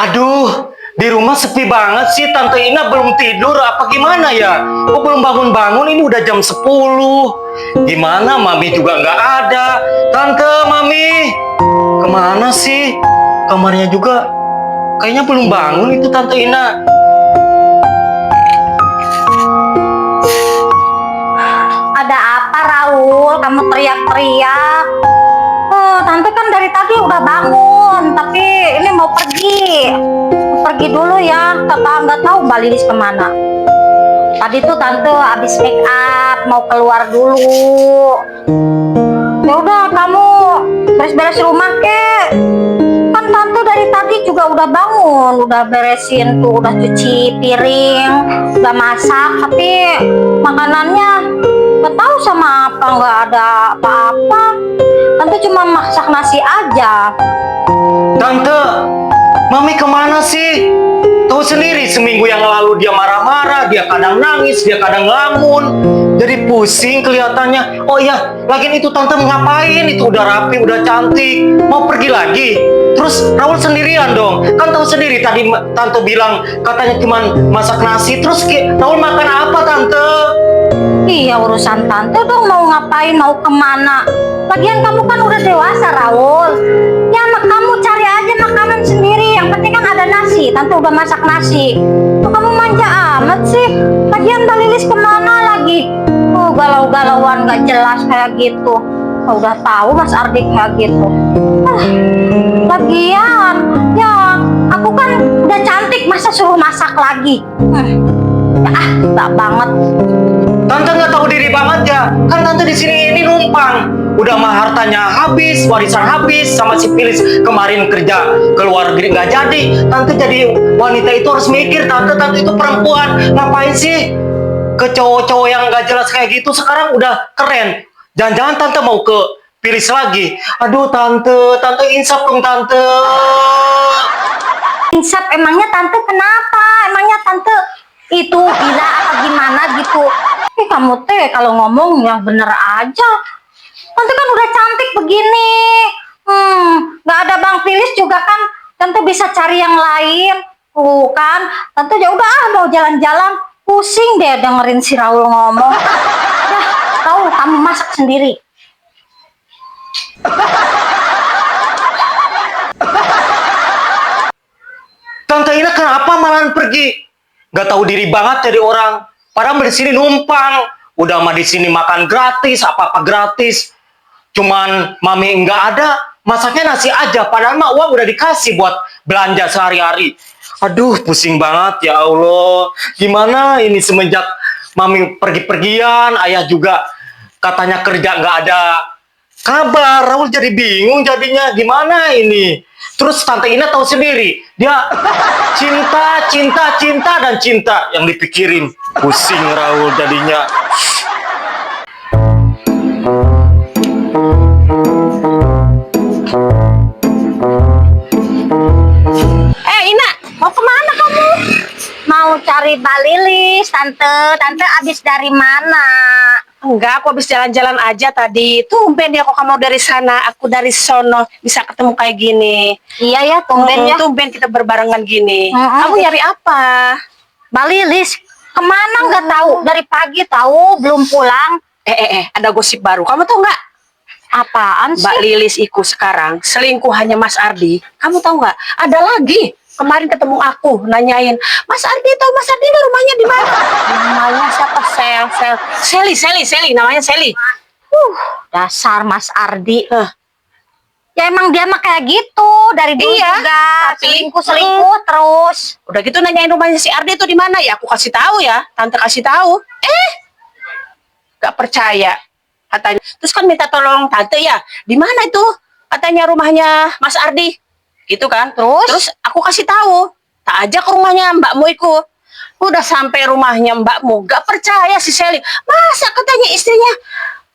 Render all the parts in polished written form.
Aduh, di rumah sepi banget sih. Tante Ina belum tidur apa gimana ya? Kok belum bangun-bangun? Ini udah jam 10. Gimana? Mami juga nggak ada. Tante, Mami, kemana sih? Kamarnya juga kayaknya belum bangun itu Tante Ina. Ada apa, Raul? Kamu teriak-teriak. Oh, tante kan dari tadi udah bangun, tapi ini mau pergi. Mau pergi dulu ya. Nggak tahu Mbak Lilis kemana. Tadi tuh tante habis make up, mau keluar dulu. Ya udah, kamu beres-beres rumah kek. Kan tante dari tadi juga udah bangun, udah beresin tuh, udah cuci piring, udah masak, tapi makanannya nggak tahu sama apa, nggak ada apa-apa. Tante cuma masak nasi aja. Tante, Mami kemana sih? Tahu sendiri seminggu yang lalu dia marah-marah, dia kadang nangis, dia kadang ngelamun. Jadi pusing kelihatannya. Oh iya, lagian itu Tante ngapain? Itu udah rapi, udah cantik. Mau pergi lagi? Terus Raul sendirian dong. Kan tahu sendiri tadi Tante bilang katanya cuma masak nasi. Terus Raul makan apa Tante? Iya, urusan tante dong, mau ngapain, mau kemana. Lagian kamu kan udah dewasa, Raul. Ya, kamu cari aja makanan sendiri. Yang penting kan ada nasi. Tante udah masak nasi. Kok kamu manja amat sih? Lagian Mbak Lilis kemana lagi? Oh, galau-galauan gak jelas kayak gitu. Oh, udah tahu Mas Ardi kayak gitu. Lagian, ya aku kan udah cantik, masa suruh masak lagi? Gak banget. Tante nggak tahu diri banget ya. Kan Tante di sini ini numpang. Udah mah hartanya habis, warisan habis, sama si Pilis kemarin kerja keluar negeri nggak jadi. Tante jadi wanita itu harus mikir. Tante itu perempuan. Ngapain sih ke cowok-cowok yang nggak jelas kayak gitu? Sekarang udah keren. Jangan-jangan Tante mau ke Pilis lagi. Aduh Tante insaf dong Tante. Insaf, emangnya tante kenapa? Emangnya tante itu gila apa gimana gitu? Kamu teh kalau ngomong yang bener aja. Tante kan udah cantik begini. Nggak ada Bang Pilis juga kan. Tante bisa cari yang lain. Kan? Tante ya udah mau jalan-jalan. Pusing deh dengerin si Raul ngomong. Dah, tahu kamu masak sendiri. Tante Ina kenapa malahan pergi? Gak tahu diri banget jadi orang. Padahal di sini numpang. Udah mah di sini makan gratis, apa-apa gratis. Cuman Mami nggak ada, masaknya nasi aja. Padahal mah uang udah dikasih buat belanja sehari-hari. Aduh, pusing banget ya Allah. Gimana ini semenjak Mami pergi-pergian, Ayah juga katanya kerja nggak ada kabar. Raul jadi bingung jadinya. Gimana ini? Terus Tante Ina tahu sendiri, dia cinta dan cinta yang dipikirin. Pusing Raul jadinya. Ina, mau kemana kamu? Mau cari Mbak Lilis, Tante. Tante abis dari mana? Enggak, aku habis jalan-jalan aja tadi. Tumben ya kok kamu dari sana, aku dari sono bisa ketemu kayak gini. Iya ya, tumben ya. Tumben kita berbarengan gini. Kamu nyari apa? Mbak Lilis, kemana nggak tahu? Dari pagi tahu, belum pulang. Ada gosip baru. Kamu tahu nggak? Apaan sih? Mbak Lilis ikut sekarang selingkuhannya Mas Ardi. Kamu tahu nggak? Ada lagi. Kemarin ketemu aku nanyain, Mas Ardi tahu Mas Ardi rumahnya di mana? Namanya siapa? Sally, namanya Sally. Dasar Mas Ardi. Ya emang dia mah kayak gitu dari dulu juga, tapi selingkuh terus. Udah gitu nanyain rumahnya si Ardi itu di mana ya? Aku kasih tahu ya, tante kasih tahu. Gak percaya katanya. Terus kan minta tolong tante ya, di mana itu? Katanya rumahnya Mas Ardi. Gitu kan? Terus aku kasih tahu, tak aja ke rumahnya mbakmu itu. Udah sampai rumahnya mbakmu, gak percaya si Sally. Masa katanya istrinya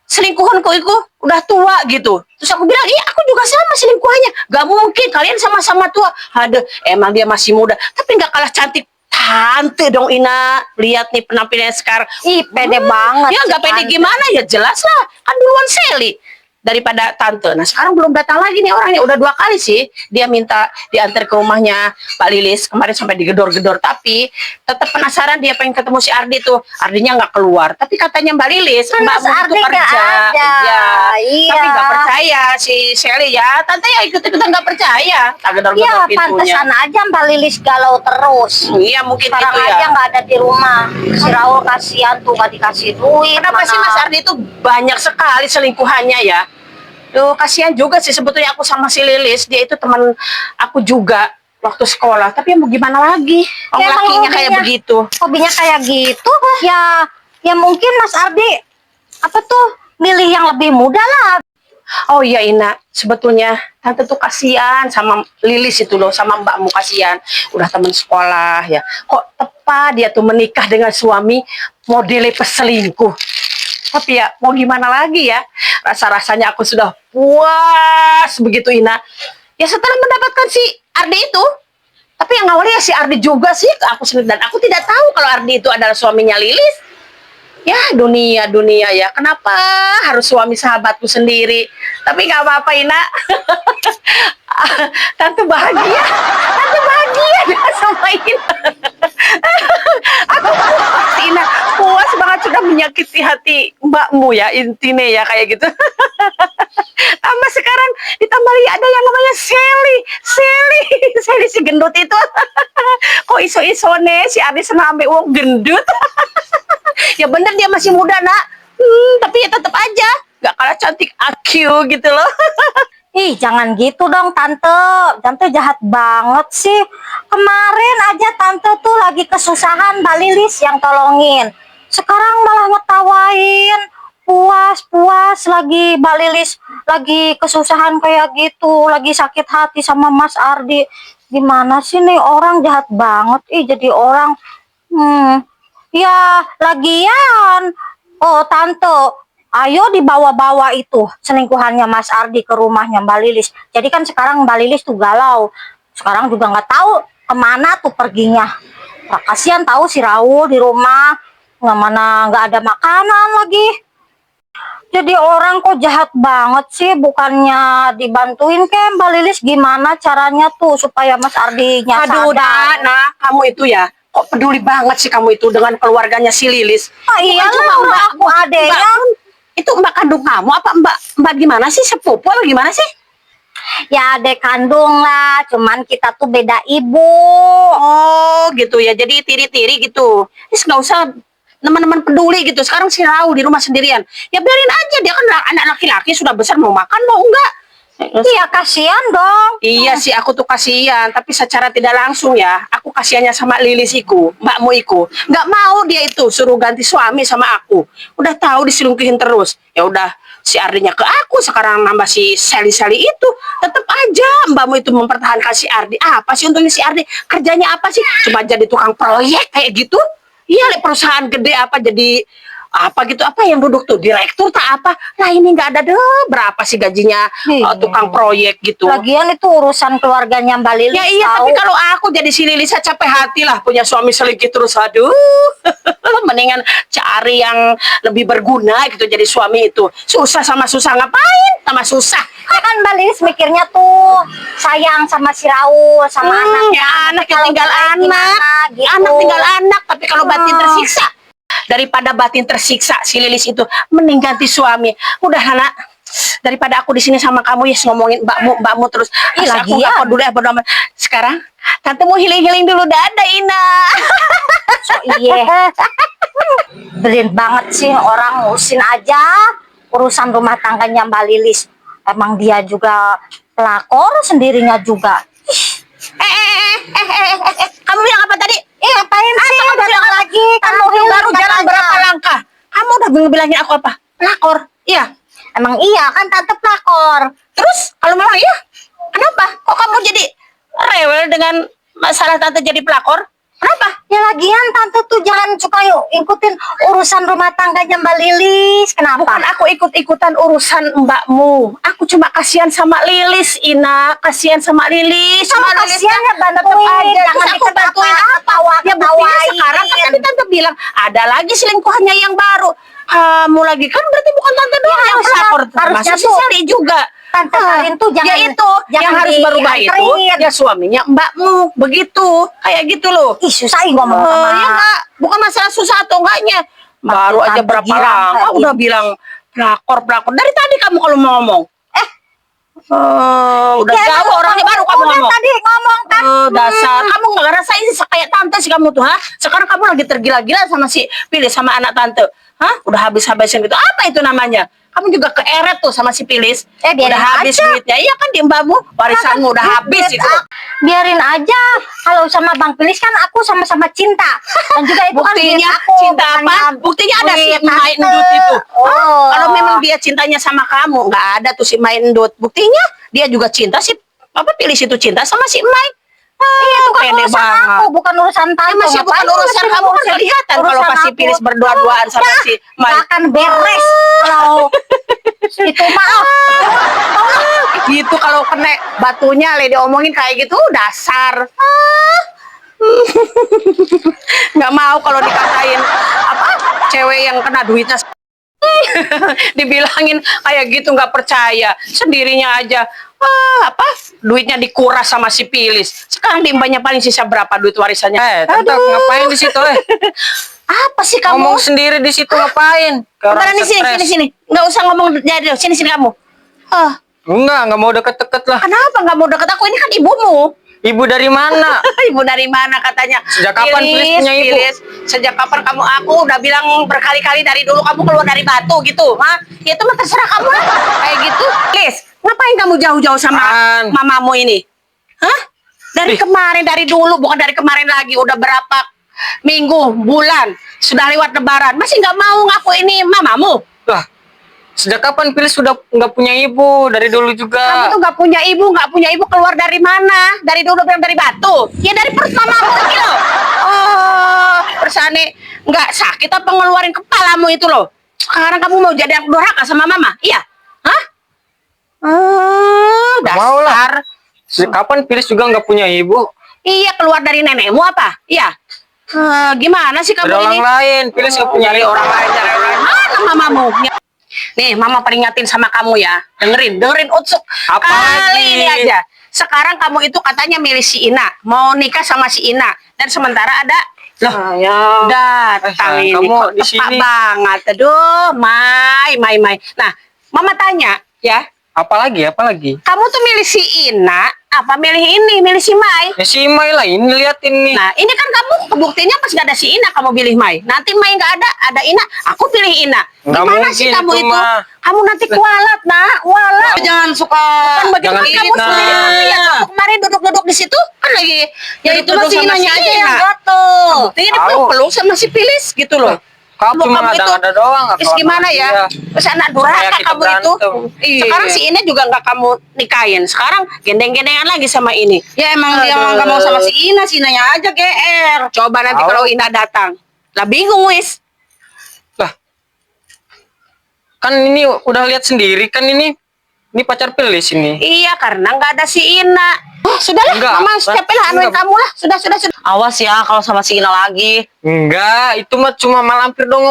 selingkuhanku itu udah tua gitu. Terus aku bilang, iya aku juga sama selingkuhannya. Gak mungkin, kalian sama-sama tua. Aduh, emang dia masih muda, tapi gak kalah cantik tante dong Ina. Lihat nih penampilannya sekarang. Ih, pede banget. Ya gak pede gimana ya, jelas lah. Kan duluan Sally. daripada tante. Nah sekarang belum datang lagi nih orangnya, udah 2 kali sih dia minta diantar ke rumahnya Mbak Lilis, kemarin sampai digedor-gedor, tapi tetap penasaran, dia pengen ketemu si Ardi tuh. Ardinya nggak keluar, tapi katanya Mbak Lilis Kan Mas Mbakmu Ardi tuh nggak kerja. ada. Iya. Tapi nggak percaya si Shelly ya, tante ya ikut-ikutan nggak percaya, tak gedor-gedor Ya pintunya. pantesan aja Mbak Lilis galau terus. Iya mungkin Sekarang itu aja ya. nggak ada di rumah. Si Raul kasihan tuh nggak dikasih duit. Kenapa sih Mas Ardi itu banyak sekali selingkuhannya ya? Tuh kasihan juga sih sebetulnya aku sama si Lilis, dia itu teman aku juga waktu sekolah. Tapi ya mau gimana lagi? Orang Ya, emang lakinya kayak hobinya- begitu. Hobinya kayak gitu. Ya mungkin Mas Ardi apa tuh milih yang lebih muda lah. Oh iya Ina, sebetulnya tante tuh kasihan sama Lilis itu loh, sama mbakmu kasihan. Udah teman sekolah ya. Kok tepat dia tuh menikah dengan suami modelnya peselingkuh. Tapi ya mau gimana lagi ya, rasa-rasanya aku sudah puas begitu Ina. Ya setelah mendapatkan si Ardi itu, tapi yang awalnya si Ardi juga sih ke aku sendiri, dan aku tidak tahu kalau Ardi itu adalah suaminya Lilis. Ya dunia ya, kenapa harus suami sahabatku sendiri? Tapi nggak apa-apa Ina. Tante bahagia dengan sama Ina. Aku puas Ina, puas banget sudah menyakiti hati mbakmu ya, intinya ya kayak gitu. Tambah sekarang ditambah lagi ada yang namanya Shelly si gendut itu. Kok iso-isone si Ardi senang ambil uang gendut. Ya bener dia masih muda nak, tapi ya tetap aja gak kalah cantik aku gitu loh. Ih, jangan gitu dong, Tante. Tante jahat banget sih. Kemarin aja Tante tuh lagi kesusahan, Mbak Lilis yang tolongin. Sekarang malah ngetawain. Puas lagi Mbak Lilis lagi kesusahan kayak gitu, lagi sakit hati sama Mas Ardi. Gimana sih nih orang jahat banget. Ih, jadi orang. Ya, lagian. Oh, Tante. Ayo dibawa-bawa itu selingkuhannya Mas Ardi ke rumahnya Mbak Lilis. Jadi kan sekarang Mbak Lilis tuh galau. Sekarang juga nggak tahu kemana tuh perginya. Nah, kasihan tahu si Raul di rumah. Nggak ada makanan lagi. Jadi orang kok jahat banget sih. Bukannya dibantuin ke Mbak Lilis gimana caranya tuh supaya Mas Ardinya Aduh sadar. Nah kamu itu ya, kok peduli banget sih kamu itu dengan keluarganya si Lilis. Ah, iyalah, Bukan cuma orang aku adeknya. itu mbak kandung kamu apa mbak gimana sih, sepupu atau gimana sih? Ya adek kandung lah. Cuman kita tuh beda ibu. Oh gitu ya, jadi tiri-tiri gitu. Terus nggak usah teman-teman peduli gitu. Sekarang si Raul di rumah sendirian, ya biarin aja, dia kan anak laki-laki sudah besar, mau makan mau enggak. Iya kasihan dong. Iya sih aku tuh kasihan, tapi secara tidak langsung ya, aku kasihannya sama Lilis iku, mbakmu iku. Nggak mau dia itu suruh ganti suami sama aku. Udah tahu diselingkuhin terus. Ya udah si Ardinya ke aku, sekarang nambah si Shelly itu. Tetap aja mbakmu itu mempertahankan si Ardi. Apa sih untungnya si Ardi? Kerjanya apa sih? Cuma jadi tukang proyek kayak gitu. Iya, perusahaan gede apa jadi apa gitu, apa yang duduk tuh direktur tak apa lah, ini nggak ada deh berapa sih gajinya tukang proyek gitu. Lagian itu urusan keluarganya Mbak Lilis. Ya iya, tahu. tapi kalau aku jadi si Lilis saya capek hati lah punya suami selingkuh terus, aduh. Mendingan cari yang lebih berguna gitu jadi suami itu. Susah sama susah, ngapain sama susah? Ya kan Mbak Lilis mikirnya tuh sayang sama si Raul, sama anaknya. Ya anak yang Kalau tinggal cerai anak, gimana, gitu. anak tinggal anak, tapi kalau batin tersiksa, daripada batin tersiksa si Lilis itu mending ganti suami. Udah anak, daripada aku di sini sama kamu ya ngomongin mbakmu terus. Ih, Aku lagian. nggak peduli bodo amat. Sekarang tante mau healing dulu, dadah Ina. So, iya. Belin banget sih orang, ngurusin aja urusan rumah tangganya Mbak Lilis. Emang dia juga pelakor sendirinya juga. Kamu bilang apa tadi? Ngapain sih? Kamu Datang bilang lagi. Kamu hilang baru jalan katanya. berapa langkah? Kamu udah bilangin aku apa? Pelakor. Iya. Emang iya kan tante pelakor. Terus kalau memang iya, kenapa? Kok kamu jadi rewel dengan masalah tante jadi pelakor? Kenapa? Ya lagian tante tuh jangan suka yuk ikutin urusan rumah tangganya Mbak Lilis. Kenapa? Bukan aku ikut-ikutan urusan mbakmu. Aku cuma kasihan sama Lilis, Ina. Kasihan sama Lilis. Kamu Sama Lilis kasihan ya bantuin. aja. Jangan Terus aku dikata bantuin. apa-apa, Ya buktinya ketawain. sekarang kan tadi tante bilang ada lagi selingkuhannya yang baru. Kamu lagi kan berarti bukan tante doang yang harusnya- pelakor. harusnya Termasuk si tuh Sally juga. Tante Karin tuh jangan- ya itu yang jangan harus berubah itu dianterin. ya suaminya mbakmu begitu kayak gitu loh. Ih susah ngomong Oh, sama. ya enggak, bukan masalah susah atau enggaknya. Baru Tante aja berapa girang lama kayak udah bilang pelakor. Dari tadi kamu kalau mau ngomong. Udah Ya, jauh orangnya baru kamu udah ngomong. tadi ngomong kan. Dasar kamu nggak ngerasain sih kayak tante sih kamu tuh, ha? Sekarang kamu lagi tergila-gila sama si Pilis sama anak tante, hah? Udah habis-habisan gitu. Apa itu namanya? Kamu juga keeret tuh sama si Pilis. Biarin Udah habis aja. duitnya. Iya kan di mbakmu warisanmu udah habis itu. Biarin aja. Kalau sama Bang Pilis kan aku sama-sama cinta. Dan juga itu kan duit Buktinya aku, cinta apa? bukannya Buktinya ada si duit Mai tante. Endut itu. Hah? Oh. Kalau memang dia cintanya sama kamu, nggak ada tuh si Mai Endut. Buktinya dia juga cinta si apa Pilis itu cinta sama si Mai. Iya, itu kan pede urusan banget. aku, bukan urusan tante. Ya, masih bukan Ngapain urusan ngurusin kamu kan urusan- kelihatan kalau urusan pasti aku. Pilis berdua-duaan sama Ya, si Mai. nggak akan beres kalau itu maaf. Gitu kalau kena batunya le diomongin kayak gitu dasar. Nggak mau kalau dikatain apa cewek yang kena duitnya dibilangin kayak gitu nggak percaya sendirinya aja apa duitnya dikuras sama si Pilis. Sekarang dimbanya paling sisa berapa duit warisannya? Tante ngapain di situ Apa sih kamu? Ngomong sendiri di situ ngapain? Kayak orang Beneran di stres. sini. Nggak usah ngomong jadi sini kamu. Enggak mau deket-deket lah. Kenapa nggak mau deket aku? Ini kan ibumu. Ibu dari mana? Ibu dari mana katanya? Sejak kapan Pilis punya ibu? Pilis, sejak kapan kamu aku udah bilang berkali-kali dari dulu kamu keluar dari batu gitu, ha? Ya itu mah terserah kamu lah. Kayak gitu. Pilis, ngapain kamu jauh-jauh sama Apaan? mamamu ini? Hah? Dari Ih. kemarin, dari dulu, bukan dari kemarin lagi. Udah berapa minggu, bulan, sudah lewat lebaran. Masih nggak mau ngaku ini mamamu? Lah, sejak kapan Pilis sudah nggak punya ibu? Dari dulu Kamu juga. tuh nggak punya ibu keluar dari mana? Dari dulu bilang dari batu. Ya dari perut mamamu lagi loh. Oh, persane nggak sakit apa ngeluarin kepalamu itu loh. Sekarang kamu mau jadi anak durhaka sama mama? Iya? Hah? Nggak mau lah. Dasar. Sejak kapan Pilis juga nggak punya ibu? Iya, keluar dari nenekmu apa? Iya. Gimana sih kamu Ada orang ini? lain. Pilis nggak punya Cari ibu. orang lain, cari orang lain. Mana mamamu? Nih, mama peringatin sama kamu ya. Dengerin Utsuk. Apa Kali lagi? ini aja. Sekarang kamu itu katanya milih si Ina, mau nikah sama si Ina. Dan sementara ada datang sayang, ini kamu kok di tepat sini. banget. Aduh, Mai. Nah, mama tanya ya, Apalagi? kamu tuh milih si Ina apa milih ini, milih si Mai? Ya si Mai lah, ini liatin nih. Nah, ini kan kamu kebuktinya pas gak ada si Ina kamu pilih Mai. Nanti Mai nggak ada Ina, aku pilih Ina. Nggak Gimana sih mungkin kamu itu itu? mah. Kamu nanti kualat, nak, walat. Jangan suka. Kan begitu Jangan kan kamu fitnah. sendiri kan lihat kamu kemarin duduk-duduk di situ kan lagi Ya itu duduk-duduk masih sama Inanya si aja Ina. yang gatel. Buktinya Tahu. dipeluk sama si Pilis gitu loh. Kamu cuma ada doang. nggak Terus kawan gimana sama ya? dia. Terus anak durhaka Kayak kita kamu itu. berantem. Iya. Sekarang si Ina juga nggak kamu nikahin. Sekarang gendeng-gendengan lagi sama ini. Ya emang dia Aduh. nggak mau sama si Inanya aja GR. Coba nanti Tahu. kalau Ina datang. Lah bingung wis. Lah, kan ini udah lihat sendiri kan ini pacar Pilis ini. Iya karena nggak ada si Ina. Sudahlah, Enggak, mama Pak. siapa lah anuin Enggak. kamu lah. Sudah. Awas ya kalau sama si Ina lagi. Enggak, itu mah cuma malampir dong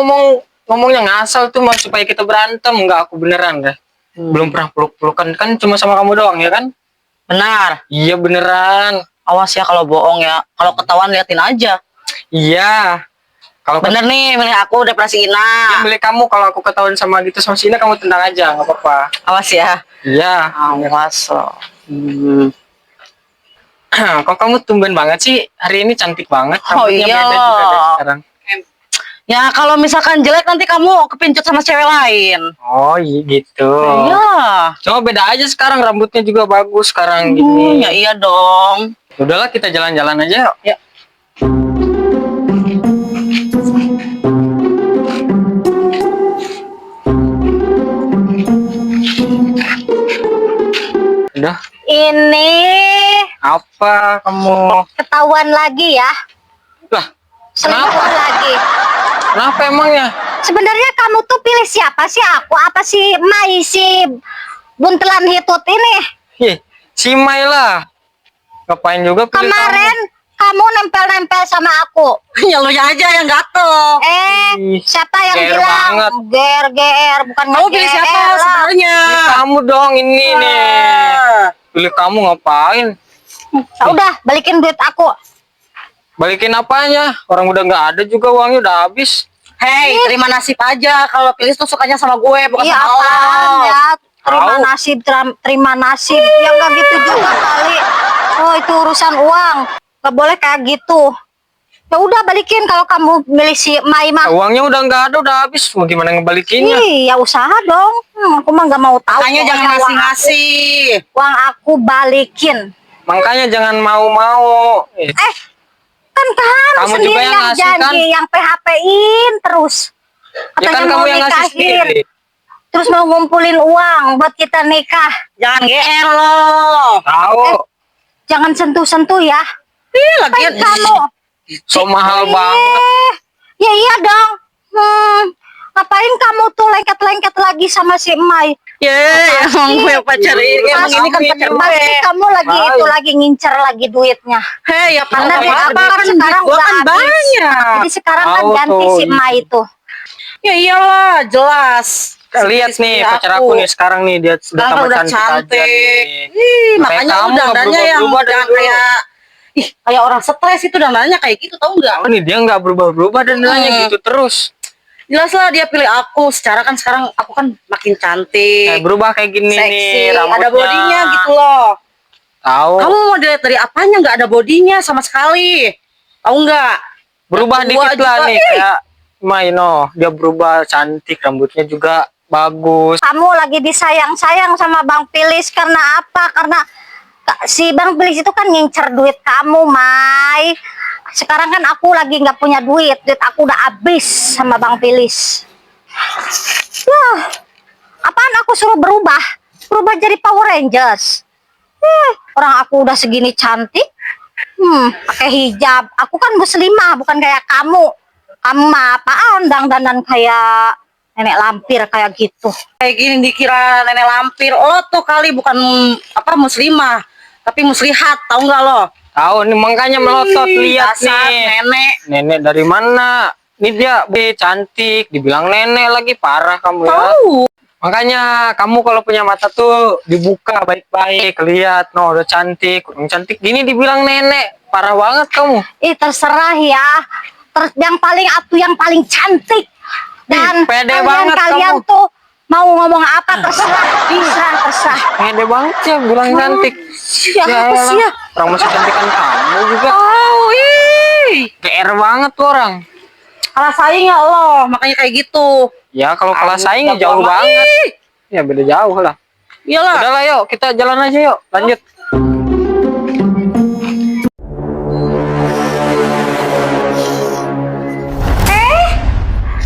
ngomongnya ngasal tuh mah supaya kita berantem. Enggak, aku beneran dah. Belum pernah peluk-pelukan kan cuma sama kamu doang ya kan? Benar. Iya beneran. Awas ya kalau bohong ya. Kalau ketahuan liatin aja. Iya. Kalau Bener nih milih aku daripada si dia Ina. milih kamu, kalau aku ketahuan sama gitu sama Sina, kamu tendang aja, nggak apa-apa. Awas ya. Iya. Awas. Kok kamu tumben banget sih hari ini, cantik banget. Oh, Rambutnya iya. beda juga deh sekarang. Ya kalau misalkan jelek nanti kamu kepincut sama cewek lain. Oh iya gitu. Iya. Cuma beda aja sekarang, rambutnya juga bagus sekarang gini. Ya iya dong. Udahlah kita jalan-jalan aja. Ya. Udah. Ini Apa kamu? ketahuan lagi ya. selingkuh lagi. Kenapa emangnya? Sebenarnya kamu tuh pilih siapa sih? Aku apa sih Mai si buntelan hitut ini? Ih, si Mai lah. Ngapain juga pilih Kemarin kamu nempel-nempel sama aku. Ya lu aja yang gatel. Ih, Siapa yang GR bilang? banget. GR, bukan Kamu pilih siapa GR lah. sebenarnya? kamu? Kamu dong ini nih. Pilih kamu ngapain? Ya udah, balikin duit aku. Balikin apanya? Orang udah nggak ada juga, uangnya udah habis. Hei, terima nasib aja kalau pilih tuh sukanya sama gue bukan Iya sama apaan lo. ya? Terima Tahu. nasib, terima nasib. Ya nggak gitu juga kali. Oh itu urusan uang. Gak boleh kayak gitu. Ya udah balikin kalau kamu milih si Mai mah. Uangnya udah nggak ada, udah habis. Mau gimana ngebalikinnya? Iya usaha dong. Aku mah nggak mau tahu. Makanya jangan pokoknya ngasih-ngasih. Uang aku balikin. Makanya jangan mau-mau. Kan kamu Kamu sendiri juga yang yang ngasih, janji, kan? yang PHP-in terus. Ya kan Katanya kamu mau yang ngasih nikahin. sendiri. Terus mau ngumpulin uang buat kita nikah. Jangan GR lo. Tahu. Jangan sentuh-sentuh ya. Ih, lagian Kamu. So mahal banget. Ya iya dong. Ngapain kamu tuh lengket-lengket lagi sama si Mai? Ya, emang gue pacar ini. Emang ini kan Pasti pacar Pasti gue. kamu lagi Baik. itu lagi ngincer lagi duitnya. Hei, ya Karena karena duit apa aku kan kan sekarang gue udah kan habis. banyak. Jadi sekarang kan Tahu ganti tuh. si Mai itu. Ya iyalah, jelas. Lihat nih pacar aku nih sekarang nih, dia sudah Sekarang tambah udah cantik aja cantik. nih. Ih, Kayak makanya kamu udah nggak dandannya yang berubah-berubah dari jangan dulu. kayak kayak orang stres itu dandannya kayak gitu tau nggak? Oh nih dia nggak berubah-berubah dan nilainya gitu terus. Jelas lah dia pilih aku. Secara kan sekarang aku kan makin cantik, Kayak berubah kayak gini seksi, nih rambutnya. ada bodinya gitu loh. Tahu. Kamu mau dilihat dari apanya nggak ada bodinya sama sekali? Tahu nggak? Berubah Tua dikit lah juga, nih kayak Maino. Dia berubah cantik, rambutnya juga bagus. Kamu lagi disayang-sayang sama Bang Pilis karena apa? Karena si Bang Pilis itu kan ngincer duit kamu, Mai. Sekarang kan aku lagi nggak punya duit aku udah habis sama Bang Pilis. Wah, apaan aku suruh berubah jadi Power Rangers? Orang aku udah segini cantik, pakai hijab. Aku kan muslimah, bukan kayak kamu. Kamu mah apaan dandanan kayak nenek lampir kayak gitu. Kayak gini dikira nenek lampir. Lo tuh kali bukan apa muslimah, tapi muslihat. Tahu nggak lo? Tahu nih makanya melotot lihat Dasar nih. nenek. Nenek dari mana? Ini dia cantik, dibilang nenek lagi, parah kamu ya. Tahu. Makanya kamu kalau punya mata tuh dibuka baik-baik, lihat, no udah cantik, kurang cantik gini dibilang nenek, parah banget kamu. Terserah ya. Yang paling cantik. Dan pede banget kalian kamu. tuh mau ngomong apa terserah. Terserah. Pede banget ya bilang cantik. Siapa sih ya? Orang masih cantikan kamu juga. Oh, ih. GR banget tuh orang. Kalah saing ya lo, makanya kayak gitu. Ya kalau kalah saing Udah jauh gua banget. ih. Ya beda jauh lah. Iyalah. Udah lah yuk, kita jalan aja yuk. Lanjut.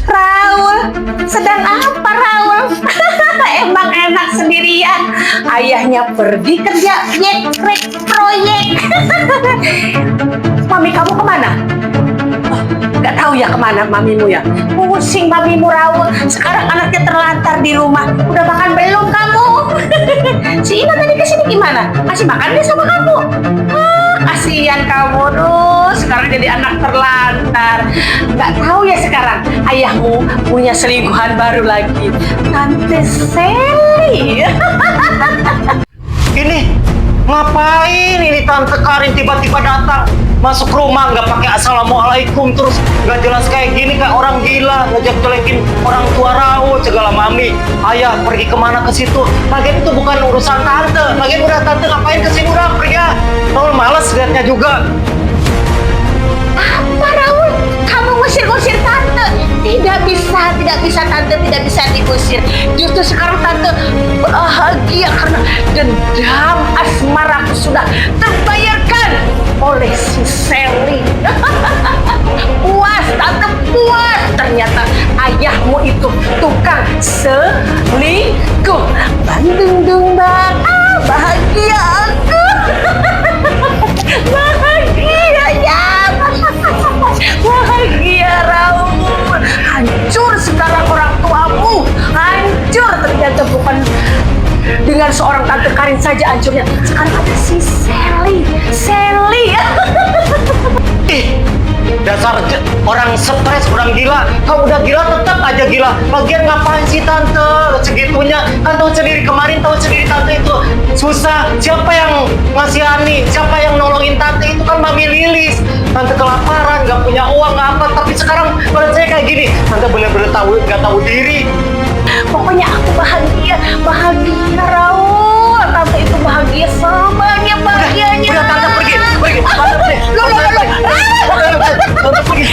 Raul, sedang apa Raul? Emang enak sendirian. Ayahnya pergi kerja nyekrek proyek. Mami kamu kemana? Oh, nggak tahu ya kemana mamimu ya. Pusing mamimu Raul. Sekarang anaknya terlantar di rumah. Udah makan belum kamu? Si Ina tadi kesini gimana? Kasih makan dia sama kamu? Kasihan kamu tuh. Sekarang jadi anak terlantar. Nggak tahu ya sekarang ayahmu punya selingkuhan baru lagi. Tante Sally. Ini ngapain ini Tante Karin tiba-tiba datang masuk rumah nggak pakai assalamualaikum, terus nggak jelas kayak gini kayak orang gila, ngajak jelekin orang tua Raul segala. Mami ayah pergi kemana ke situ, lagian itu bukan urusan Tante. Lagian udah Tante ngapain ke sini, udah pergi ya. Raul males liatnya juga. Apa Raul? Kamu ngusir-ngusir Tante? Tidak bisa Tante, tidak bisa diusir. Justru sekarang Tante bahagia karena dendam asmaraku sudah terbayarkan oleh si Sally. Puas, Tante puas. Ternyata ayahmu itu tukang selingkuh. Bandung dung bang, bahagia aku. Bahagia ya. Bahagia. aja hancurnya. Sekarang ada si Sally. Ih, dasar orang stres, orang gila. Kalau udah gila tetap aja gila. Lagian ngapain sih tante segitunya? Kan tahu sendiri kemarin, tahu sendiri tante itu susah. Siapa yang ngasihani? Siapa yang nolongin tante itu kan Mami Lilis. Tante kelaparan, nggak punya uang, nggak apa. Tapi sekarang pada saya kayak gini, tante bener-bener nggak tahu diri. Pokoknya aku bahagia Raul. Tante itu bahagia sebanyak bahagianya. Udah tante pergi. Tante pergi. Loh. Tante pergi.